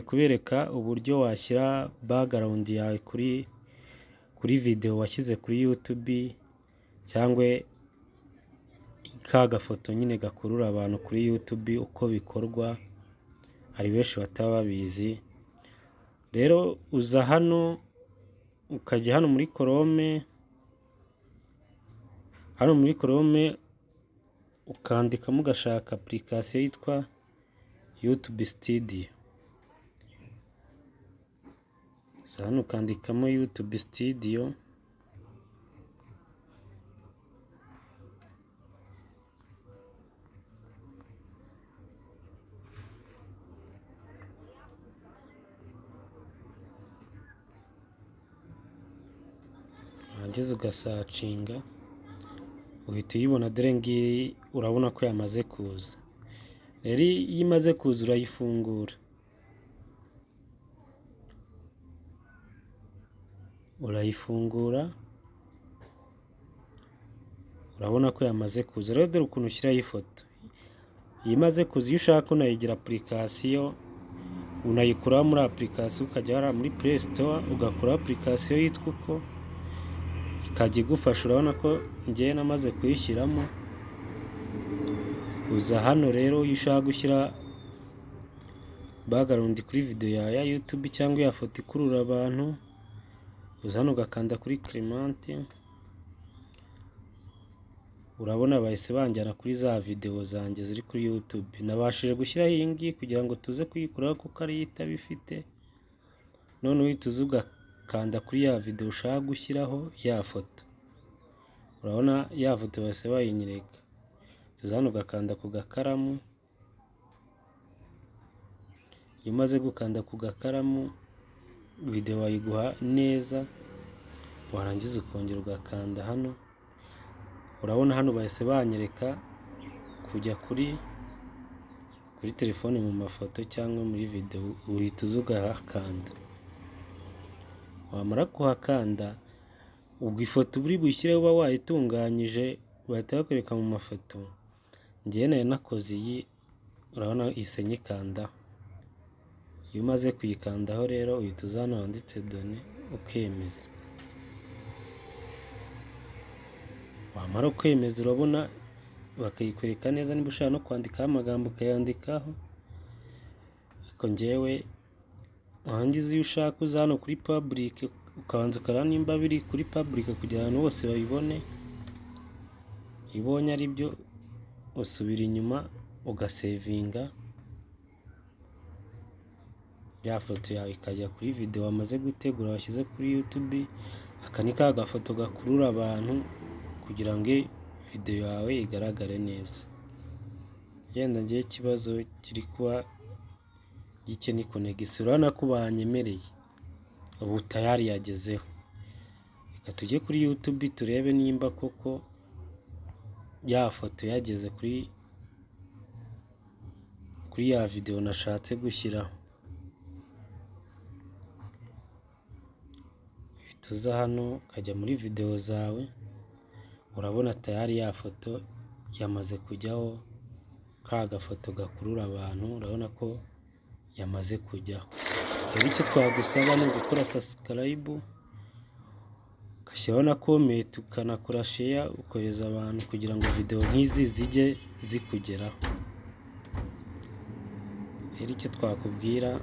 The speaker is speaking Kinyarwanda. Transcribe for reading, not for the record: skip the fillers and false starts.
Kubereka uburyo washyira background yawe kuri video washyize kuri YouTube cyangwa ka gafoto nyine gakurura abantu kuri YouTube uko bikorwa, hari benshi bataba babizi. Rero uza hano ukajya hano muri Chrome, ukandikamo ugashaka application yitwa YouTube Studio. Hano ukandikamo YouTube Studio, wageze ugasacinga uhita uyibona, dore ngiyi urabona ko yamaze kuza. Rero iyo imaze kuza urayifungura, urabona ko yamaze kuza. Rero dore ukuntu ushyiraho ifoto. Iyo imaze kuza, iyo ushaka unayigira application, unayikuraho muri application ukajya muri Play Store ugakora application yitwa uko, ikajya igufasha. Urabona ko ngiye namaze kuyishyiramo. Uza hano rero iyo ushaka gushyira background kuri video yawe ya YouTube cyangwa ya foto ikurura abantu, uza hano ugakanda kuri Clement. Urabona bahise banjyana kuri za video zanjye ziri kuri YouTube. Nabashije gushyiraho iyi ngiyi kugira ngo tuze kuyikuraho kuko ari itabifite. None uhita uza ugakanda kuri ya video ushaka gushyiraho ya foto. Urabona ya foto bahise bayinyereka. Tuza hano ugakanda ku gakaramu. Iyo umaze gukanda ku gakaramu, video wayiguha neza, warangiza ukongera ugakanda hano. Urabona hano bahise banyereka kujya kuri telefone mu mafoto cyangwa muri video, uhita uza ugahakanda. Wamara kuhakanda, ubwo ifoto uri bushyireho uba wayitunganyije bahita bakwereka mu mafoto. Ngiye nayo nakoze iyi, urabona ihise nyikanda. Iyo umaze kuyikandaho rero uhita uza hano handitse done ukemeza. Wamara kwemeza, urabona bakayikwereka neza. Niba ushaka no kwandikaho amagambo ukayandikaho, ariko ngewe warangiza iyo ushaka uza hano kuri public ukabanza ukareba nimba biri kuri public kugira ngo bose babibone. Iyo ubonye ari byo, usubira inyuma ugasevinga ya foto yawe ikajya kuri video wamaze gutegura washyize kuri YouTube. Aka ni ka gafoto gakurura abantu kugira ngo video yawe igaragare neza. Yenda ngiye ikibazo kiri kuba gike ni connection. Urabona ko banyemereye, ubu tayari yagezeho. Reka tujye kuri YouTube turebe nimba koko ya foto yageze kuri ya video nashatse gushyiraho. Tuza hano ukajya muri video zawe, urabona tayari ya foto yamaze kujyaho. Ka gafoto gakurura abantu urabona ko yamaze kujyaho. Rero icyo twagusaba ni gukora subscribe, ugashyiraho na comment, ukanakora share, ukohereza abantu kugira ngo video nk'izi zijye zikugeraho. Rero icyo twakubwira